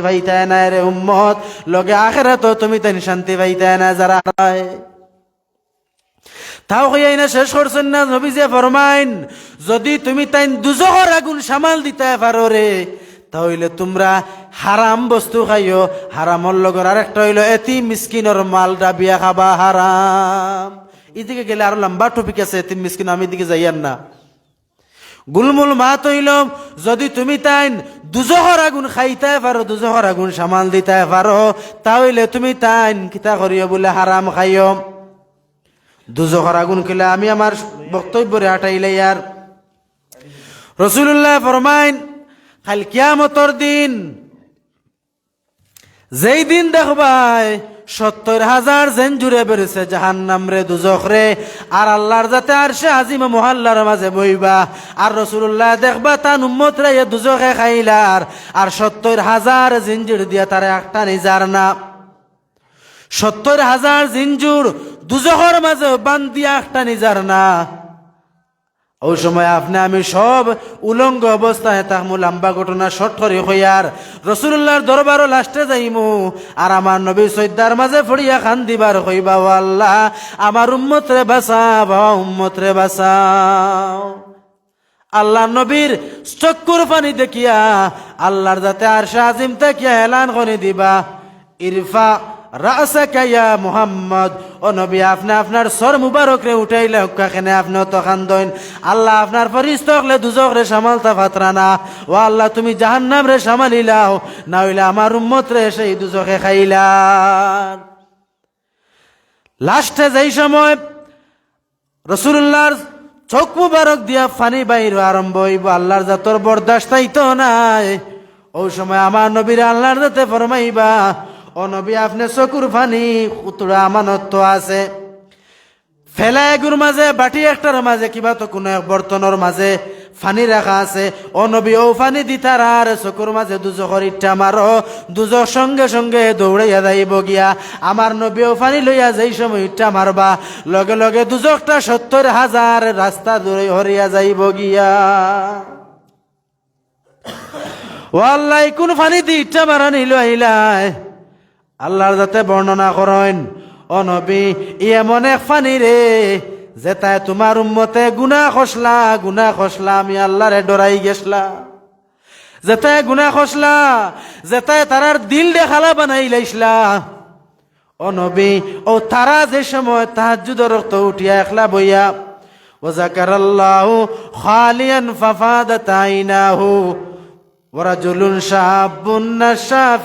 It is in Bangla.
পাইতে না রে উম্মত, লগে আখিরাতে তুমি তাই শান্তি পাইতে না যারা হয়। তাও হইয়াই না শেষ করছেন না নবীজি ফরমাইন, যদি তুমি তাই দুজখের আগুন সামাল দিতে পারো রে, তাহলে তোমরা হারাম বস্তু খাইও, হারামর লগর আরেকটা হইলো এতিম মিসকিনের মালটা বিয়া খাবা হারাম। এদিকে গেলে আরো লম্বা টপিক আছে, এতিম মিসকিন, আমি এদিকে যাইয়ান না। গুলমুল মাত হইল, যদি তুমি তাই দুজখের আগুন খাইতে পারো, দুজখের আগুন সামাল দিতে পারো, তাহলে তুমি তাই কিতা করিও বলে হারাম খাইও। দুজখের আগুন খেলে আমি আমার বক্তব্যরে আটাইলে আর রাসূলুল্লাহ ফরমাইন, কাল কিয়ামতের দিন, যেই দিন দেখবাই ৭০,০০০ জেন জুড়ে বেড়েছে জাহান্নাম রে, দুজখ রে, আর আল্লাহর যাতে আরশে আজিম মহল্লার মাঝে বইবা, আর রাসূলুল্লাহ দেখবা তান উম্মত রে দুজখে খাইলার, আর ৭০,০০০ জিঞ্জির দিয়া তারে একটা নিজার না, ৭০,০০০ জিঞ্জুর দুজখের মাঝে বান্ধিয়া একটা নিজার না। ওই সময় আপনি আমি সব উলঙ্গ অবস্থায় তাহমু, লম্বা ঘটনা শর্ট করে হইয়ার রাসূলুল্লাহর দরবারও লাস্টে যাইমু, আর আমার নবী সৈদার মাঝে ফড়িয়া খান দিবার হইবা, ও আল্লাহ আমার উম্মত রে বাঁচাও, উম্মত রে বাঁচাও। আল্লাহ নবীর চক্ষুর পানি দেখিয়া আল্লাহর যাতে আরশে আজিম তাকিয়া এলান করে দিবা, ইরফা রাসাকা ইয়া মুহাম্মদ, ও নবী আপনি আপনার সর মুবারক রে উঠাইলে হুক্কাখানে আপনি তো খান্দইন, আল্লাহ আপনার ফরিস্তা হলে দুজখ রে সামালতা ফাতরানা, ও আল্লাহ তুমি জাহান্নাম রে সামালিলাও, না হইলে আমার উম্মত রে সেই দুজখে খাইলার। লাস্টে যেই সময় রাসূলুল্লাহর চোখ মুবারক দিয়া ফানি বাইর আরম্ভ হইব, আল্লাহর জাতর বরদাস্ত তাইতো নাই, ওই সময় আমার নবীর আল্লাহর জাতে ফরমাইবা, ও নবী আপনি চকুর ফানি কুতুরা আমানত তো আছে, ফেলা এগুর মাঝে বাটি একটার মাঝে কিবা তো কোনো এক বর্তনের মাঝে ফানি রাখা আছে, ও নবী ও ফানি দিতার আর চকুর মাঝে দুজখর ইটা মারো, দুজখ সঙ্গে সঙ্গে দৌড়াইয়া যাইব গিয়া, আমার নবী ও ফানি লইয়া যেই সময় ইটা মারবা, লগে লগে দুজখটা ৭০,০০০ রাস্তা দূরে হরিয়া যাইব গিয়া। ও আল্লাহ কোন ফানি দি ইটা মারা নিল আইলাই, আল্লাহর যাতে বর্ণনা করেন, ও নবী এমন এক ফানি রে যেটায় তোমার উম্মতে গুনাহ খসলা আমি আল্লাহরে ডরাই গেছলা, যেটায় গুনাহ খসলা, যেটায় তারার দিল দেখালা বানাই লাইছলা, ও নবী ও তারা যে সময় তাহাজ্জুদের রক্ত উঠিয়া একলা বইয়া, ও যাকারাল্লাহু খালিয়ান ফাফাদাত আইনাহু ওয়া রাজুলুন শাবুন নাশা